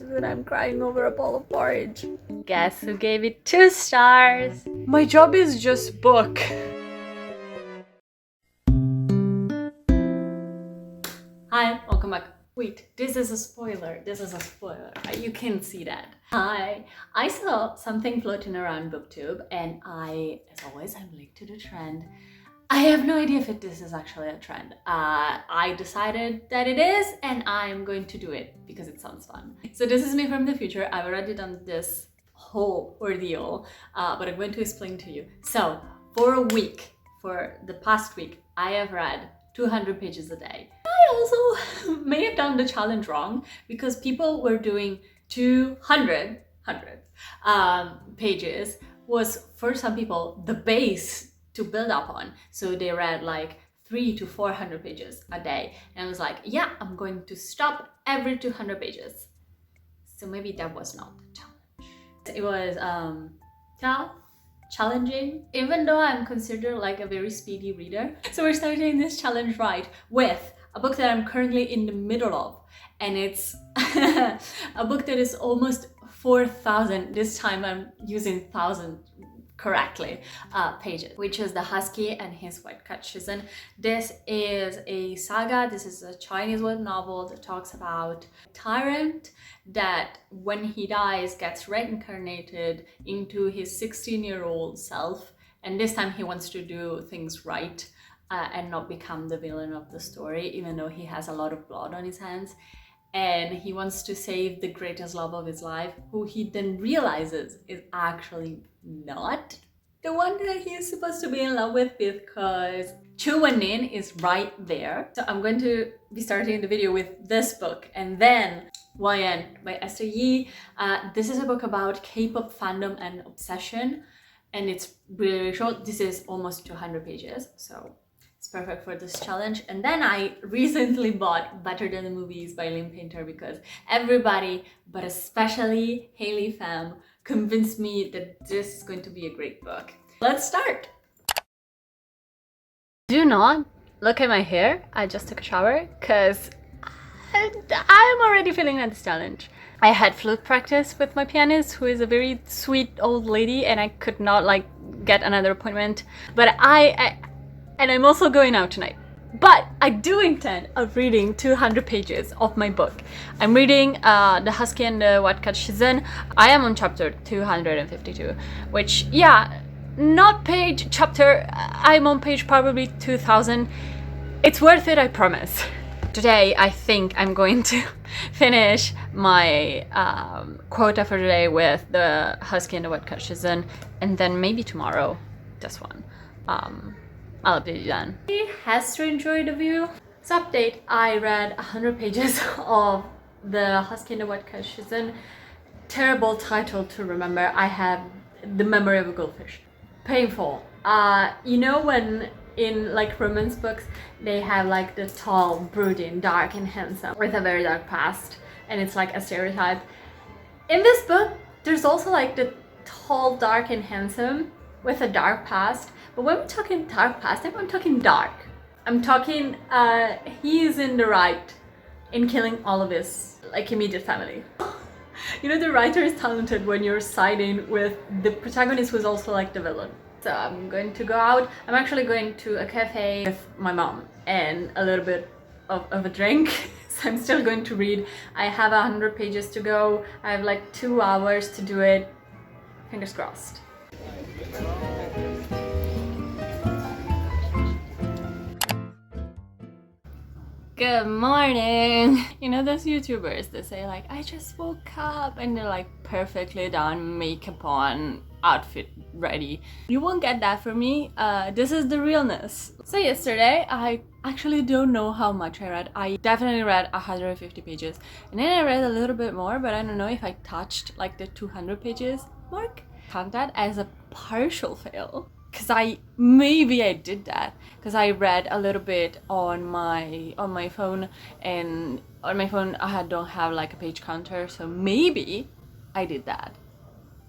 pages and I'm crying over a bowl of porridge. Guess who gave it 2 stars? My job is just book. Hi, welcome back. Wait, this is a spoiler. You can see that. Hi, I saw something floating around BookTube and as always, I'm late to the trend. I have no idea if this is actually a trend. I decided that it is and I'm going to do it because it sounds fun. So this is me from the future. I've already done this whole ordeal, but I'm going to explain to you. So for the past week, I have read 200 pages a day. I also may have done the challenge wrong because people were doing 200 pages was for some people the base to build up on. So they read like 300 to 400 pages a day. And I was like, yeah, I'm going to stop every 200 pages. So maybe that was not the challenge. It was tough, challenging, even though I'm considered like a very speedy reader. So we're starting this challenge right with a book that I'm currently in the middle of. And it's a book that is almost 4,000. This time I'm using 1,000 correctly, pages, which is The Husky and His White Citizen. This is a saga. This is a Chinese web novel that talks about a tyrant that when he dies gets reincarnated into his 16-year-old self, and this time he wants to do things right and not become the villain of the story, even though he has a lot of blood on his hands. And he wants to save the greatest love of his life, who he then realizes is actually not the one that he is supposed to be in love with, because Chu Wen-nin is right there. So I'm going to be starting the video with this book, and then YN by Esther Yi. This is a book about K-pop fandom and obsession, and it's really short. This is almost 200 pages, so it's perfect for this challenge. And then I recently bought Better Than the Movies by Lynn Painter because everybody, but especially Haley Pham, convinced me that this is going to be a great book. Let's start! Do not look at my hair. I just took a shower because I'm already feeling at this challenge. I had flute practice with my pianist, who is a very sweet old lady, and I could not like get another appointment. But and I'm also going out tonight. But I do intend of reading 200 pages of my book. I'm reading The Husky and the White Citizen. I am on chapter 252, which, yeah, not page, chapter, I'm on page probably 2000. It's worth it, I promise. Today, I think I'm going to finish my quota for today with The Husky and the White Citizen, and then maybe tomorrow, this one. I'll update you then. He has to enjoy the view. So update, I read 100 pages of The Husky and the White Citizen. Terrible title to remember. I have the memory of a goldfish. Painful. You know when in like romance books they have like the tall, brooding, dark and handsome with a very dark past, and it's like a stereotype. In this book, there's also like the tall, dark and handsome with a dark past. But when we're talking dark past, I'm talking dark. I'm talking, he is in the right in killing all of his, like, immediate family. You know, the writer is talented when you're siding with the protagonist who's also like the villain. So I'm going to go out. I'm actually going to a cafe with my mom and a little bit of a drink. So I'm still going to read. I have 100 pages to go. I have like 2 hours to do it. Fingers crossed. Good morning! You know those YouTubers that say like, I just woke up, and they're like perfectly done, makeup on, outfit ready. You won't get that from me. This is the realness. So yesterday, I actually don't know how much I read. I definitely read 150 pages. And then I read a little bit more, but I don't know if I touched like the 200 pages mark. Count that as a partial fail. Because maybe I did that because I read a little bit on my phone, and on my phone I don't have like a page counter, so maybe I did that,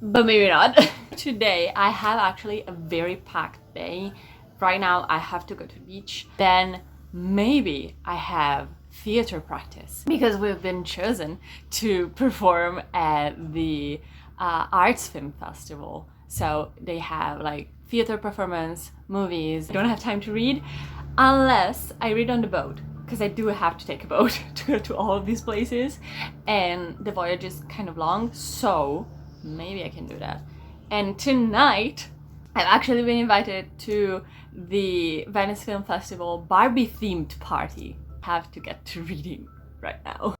but maybe not. Today I have actually a very packed day. Right now I have to go to the beach, then maybe I have theater practice because we've been chosen to perform at the Arts Film Festival. So they have like theater performance, movies. I don't have time to read unless I read on the boat, because I do have to take a boat to go to all of these places, and the voyage is kind of long, so maybe I can do that. And tonight I've actually been invited to the Venice Film Festival Barbie themed party. Have to get to reading right now.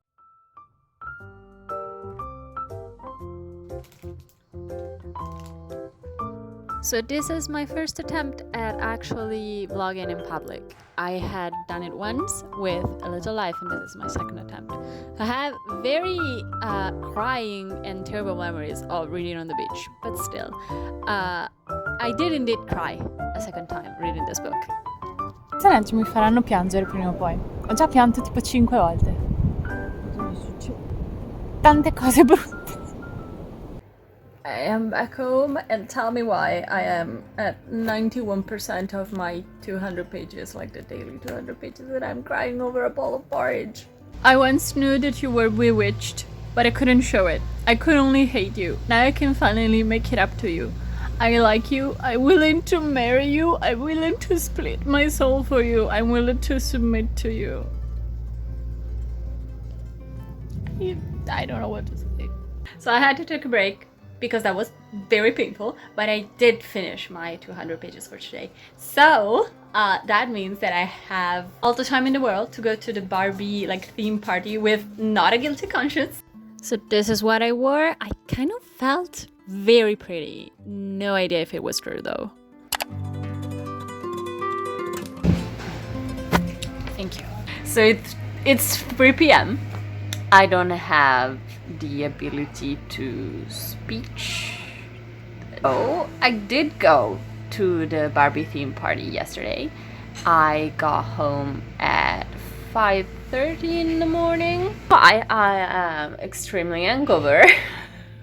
So this is my first attempt at actually vlogging in public. I had done it once with a little life, and this is my second attempt. I have very crying and terrible memories of reading on the beach, but still, I did indeed cry a second time reading this book. Queste leggi mi faranno piangere prima o poi. Ho già pianto tipo 5 volte. Tante cose brutte. I am back home, and tell me why I am at 91% of my 200 pages, like the daily 200 pages, and I'm crying over a bowl of porridge. I once knew that you were bewitched, but I couldn't show it. I could only hate you. Now I can finally make it up to you. I like you, I'm willing to marry you, I'm willing to split my soul for you, I'm willing to submit to you. I don't know what to say. So I had to take a break, because that was very painful, but I did finish my 200 pages for today. So that means that I have all the time in the world to go to the Barbie theme party with not a guilty conscience. So this is what I wore. I kind of felt very pretty. No idea if it was true though. Thank you. So it's 3 p.m. I don't have the ability to speech. Oh, I did go to the Barbie theme party yesterday. I got home at 5:30 in the morning. I am extremely hungover.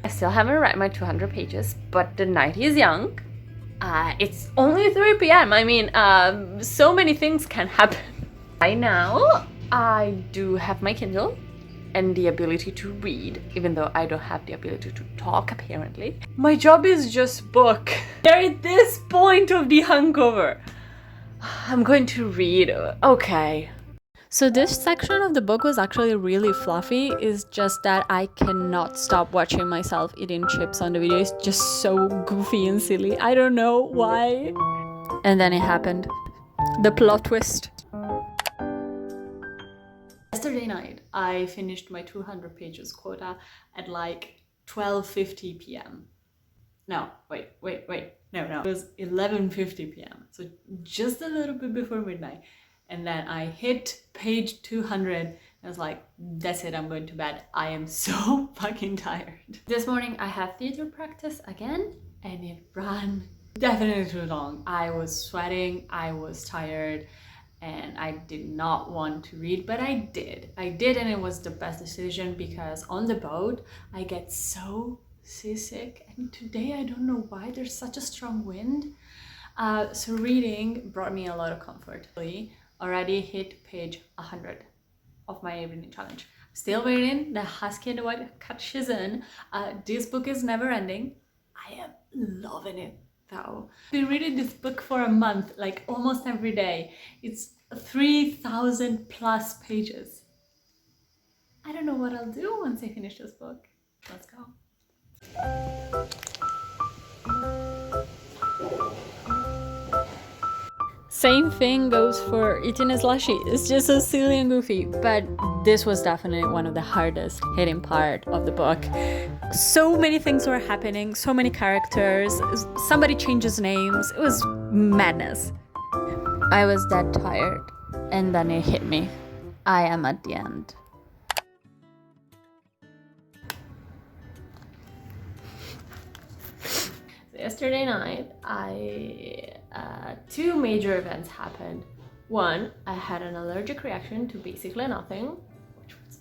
I still haven't read my 200 pages, but the night is young. It's only 3 p.m. I mean, so many things can happen. Right now, I do have my Kindle and the ability to read, even though I don't have the ability to talk apparently. My job is just book. They're at this point of the hangover. I'm going to read, okay. So this section of the book was actually really fluffy. It's just that I cannot stop watching myself eating chips on the video. It's just so goofy and silly. I don't know why. And then it happened. The plot twist. Yesterday night, I finished my 200 pages quota at like 12:50 p.m. No, wait. No. It was 11:50 p.m. So just a little bit before midnight. And then I hit page 200 and I was like, that's it, I'm going to bed. I am so fucking tired. This morning I had theater practice again, and it ran definitely too long. I was sweating, I was tired, and I did not want to read, but I did, and it was the best decision because on the boat I get so seasick, and today I don't know why there's such a strong wind. So reading brought me a lot of comfort. Already hit page 100 of my reading challenge. Still reading The Husky and the White Catechism. This book is never ending. I am loving it though. I've been reading this book for a month, like almost every day. It's 3,000 plus pages. I don't know what I'll do once I finish this book. Let's go. Same thing goes for eating a slushie. It's just so silly and goofy, but this was definitely one of the hardest hitting part of the book. So many things were happening, so many characters, somebody changes names, it was madness. I was dead tired, and then it hit me. I am at the end. Yesterday night, two major events happened. One, I had an allergic reaction to basically nothing, which was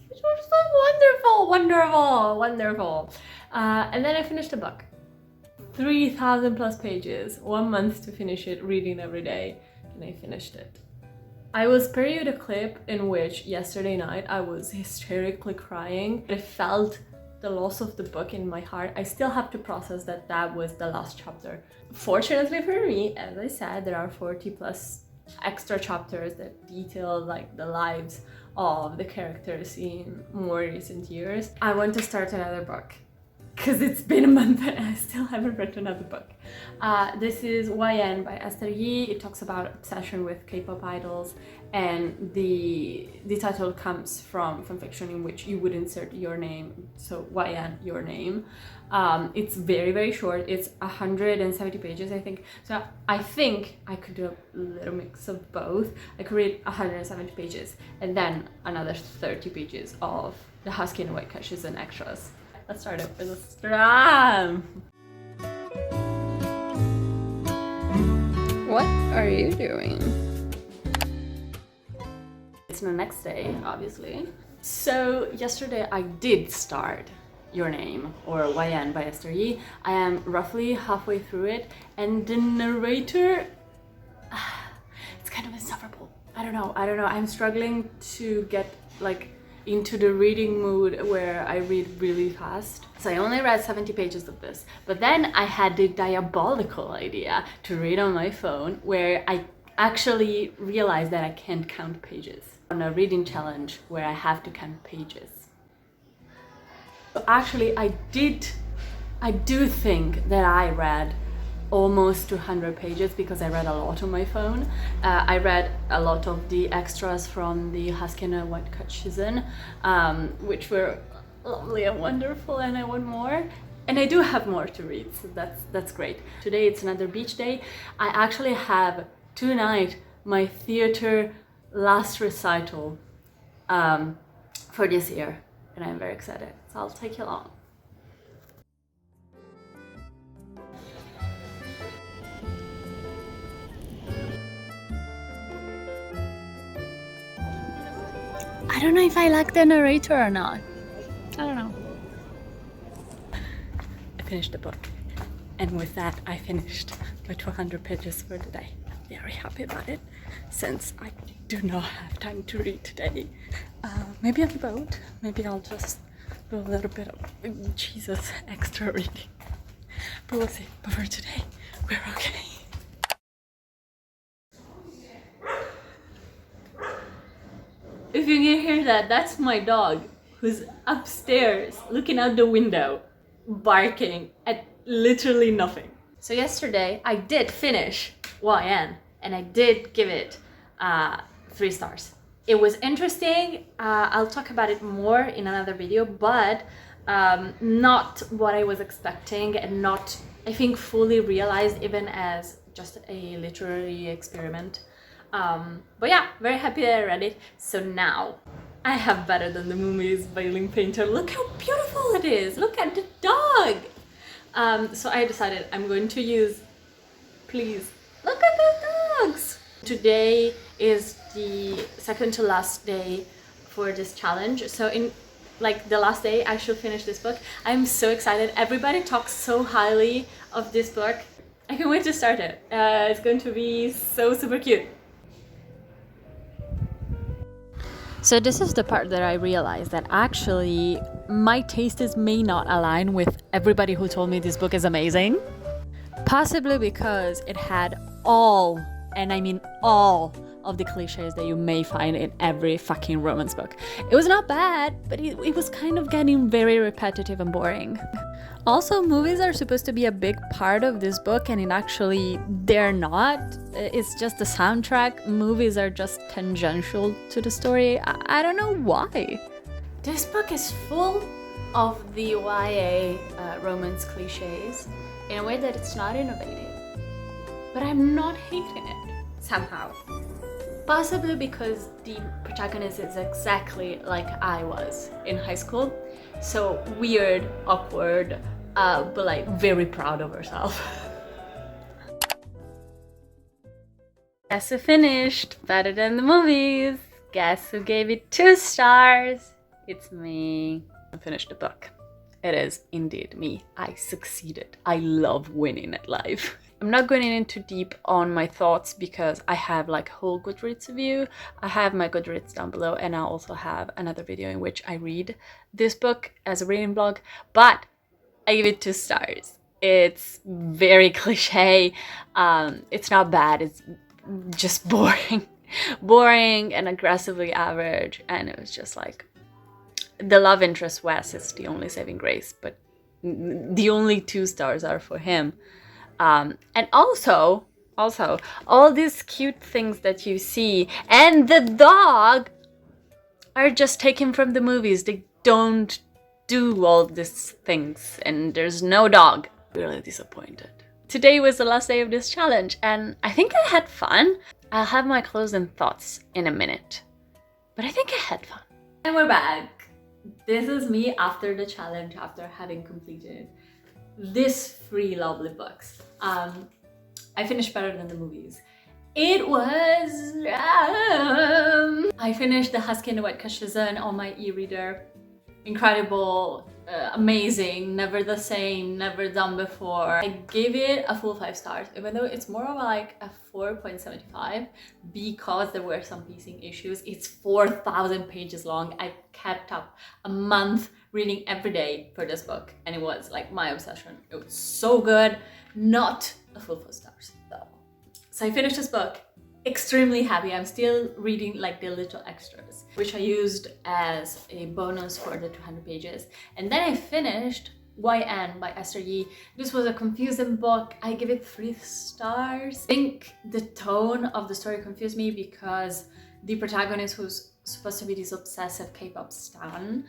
wonderful. And then I finished the book. 3,000 plus pages, 1 month to finish it, reading every day, and I finished it. I will spare you the clip in which yesterday night I was hysterically crying. I felt the loss of the book in my heart. I still have to process that that was the last chapter. Fortunately for me, as I said, there are 40 plus extra chapters that detail like the lives of the characters in more recent years. I want to start another book because it's been a month and I still haven't read another book. This is YN by Esther Yi. It talks about obsession with K-pop idols, and the title comes from fiction in which you would insert your name, so YN, your name. It's very, very short. It's 170 pages, I think. So I think I could do a little mix of both. I could read 170 pages and then another 30 pages of the Husky and White Catches and extras. Let's start it with a strum. What are you doing? It's the next day, obviously. So yesterday I did start Your Name, or YN by Esther Yi. I am roughly halfway through it, and the narrator, it's kind of insufferable. I don't know. I'm struggling to get like into the reading mood where I read really fast. So I only read 70 pages of this, but then I had the diabolical idea to read on my phone, where I actually realized that I can't count pages on a reading challenge where I have to count pages. So actually I do think that I read almost 200 pages because I read a lot on my phone. I read a lot of the extras from the Husky and White Cut season, which were lovely and wonderful, and I want more. And I do have more to read, so that's great. Today it's another beach day. I actually have tonight my theater last recital for this year, and I'm very excited, so I'll take you along. I don't know if I like the narrator or not. I don't know. I finished the book, and with that I finished my 200 pages for the day. I'm very happy about it, since I do not have time to read today. Maybe on the boat, maybe I'll just do a little bit of Jesus extra reading. But we'll see. But for today, we're okay. If you can hear that, that's my dog who's upstairs looking out the window, barking at literally nothing. So yesterday I did finish YN, and I did give it 3 stars. It was interesting. I'll talk about it more in another video, but not what I was expecting, and not, I think, fully realized even as just a literary experiment. But yeah, very happy that I read it. So now I have Better Than the Movies by Link Painter. Look how beautiful it is. Look at the dog. So I decided I'm going to use, please look at the dogs. Today is the second to last day for this challenge. So in like the last day I should finish this book. I'm so excited. Everybody talks so highly of this book. I can't wait to start it. It's going to be so super cute. So this is the part that I realized that actually my tastes may not align with everybody who told me this book is amazing. Possibly because it had all, and I mean all, of the cliches that you may find in every fucking romance book. It was not bad, but it was kind of getting very repetitive and boring. Also, movies are supposed to be a big part of this book, and they're not. It's just the soundtrack. Movies are just tangential to the story. I don't know why. This book is full of the YA romance cliches in a way that it's not innovative. But I'm not hating it, somehow. Possibly because the protagonist is exactly like I was in high school. So weird, awkward, but like very proud of herself. Guess who finished Better Than the Movies? Guess who gave it 2 stars? It's me. I finished the book. It is indeed me. I succeeded. I love winning at life. I'm not going into deep on my thoughts because I have like a whole Goodreads review. I have my Goodreads down below, and I also have another video in which I read this book as a reading vlog, but I give it 2 stars. It's very cliche. It's not bad, it's just boring. Boring and aggressively average, and it was just like, the love interest Wes is the only saving grace, but the only 2 stars are for him. And also all these cute things that you see and the dog are just taken from the movies. They don't do all these things, and there's no dog. Really disappointed. Today was the last day of this challenge, and I think I had fun. I'll have my closing thoughts in a minute, but I think I had fun. And we're back. This is me after the challenge, after having completed these 3 lovely books. I finished better than the movies. It was... I finished The Husky and the White Cashizan on my e-reader. Incredible, amazing, never the same, never done before. I gave it a full 5 stars, even though it's more of like a 4.75 because there were some pacing issues. It's 4,000 pages long. I kept up a month reading every day for this book, and it was like my obsession. It was so good. Not a full 4 stars though. So I finished this book. Extremely happy. I'm still reading like the little extras, which I used as a bonus for the 200 pages. And then I finished YN by Esther Yee. This was a confusing book. I give it 3 stars. I think the tone of the story confused me because the protagonist, who's supposed to be this obsessive K-pop stan,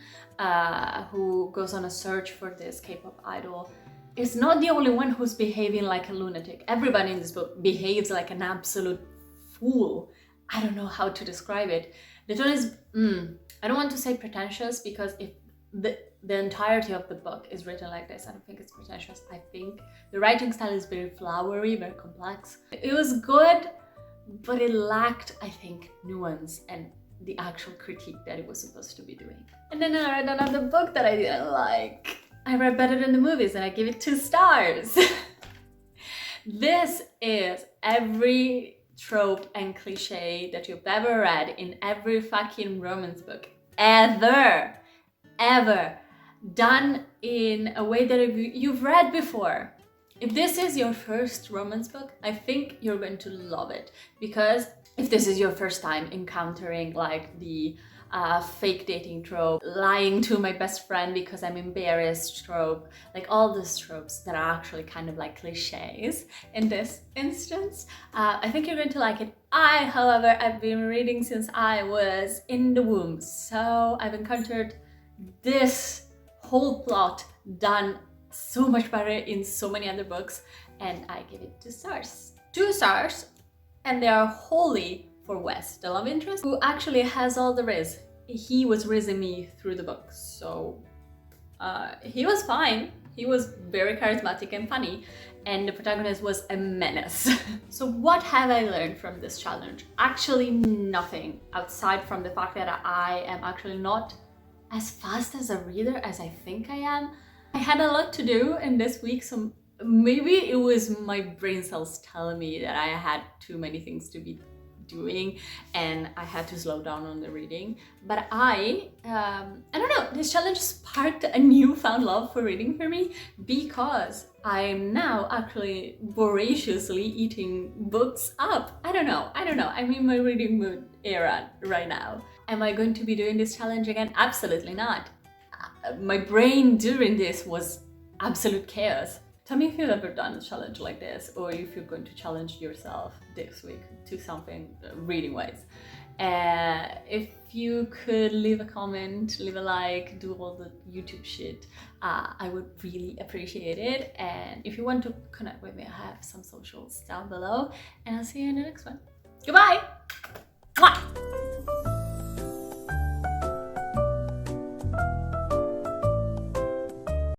who goes on a search for this K-pop idol, is not the only one who's behaving like a lunatic. Everybody in this book behaves like an absolute fool. I don't know how to describe it. The tone is, I don't want to say pretentious, because if the entirety of the book is written like this, I don't think it's pretentious. I think the writing style is very flowery, very complex. It was good, but it lacked, I think, nuance and the actual critique that it was supposed to be doing. And then I read another book that I didn't like. I read Better Than the Movies, and I give it 2 stars. This is every trope and cliche that you've ever read in every fucking romance book ever done in a way that you've read before. If this is your first romance book, I think you're going to love it, because if this is your first time encountering like the fake dating trope, lying to my best friend because I'm embarrassed trope, like all these tropes that are actually kind of like cliches in this instance, I think you're going to like it. However, I've been reading since I was in the womb, so I've encountered this whole plot done so much better in so many other books, and I give it 2 stars. 2 stars, and they are wholly for Wes, the love interest, who actually has all the riz. He was rizzing me through the book, so he was fine. He was very charismatic and funny, and the protagonist was a menace. So what have I learned from this challenge? Actually nothing, outside from the fact that I am actually not as fast as a reader as I think I am. I had a lot to do in this week, so maybe it was my brain cells telling me that I had too many things to be doing and I had to slow down on the reading. But I don't know, this challenge sparked a newfound love for reading for me, because I'm now actually voraciously eating books up. I don't know, I'm in my reading mood era right now. Am I going to be doing this challenge again? Absolutely not. My brain during this was absolute chaos. Tell me if you've ever done a challenge like this, or if you're going to challenge yourself this week to something reading-wise. If you could leave a comment, leave a like, do all the YouTube shit, I would really appreciate it. And if you want to connect with me, I have some socials down below, and I'll see you in the next one. Goodbye!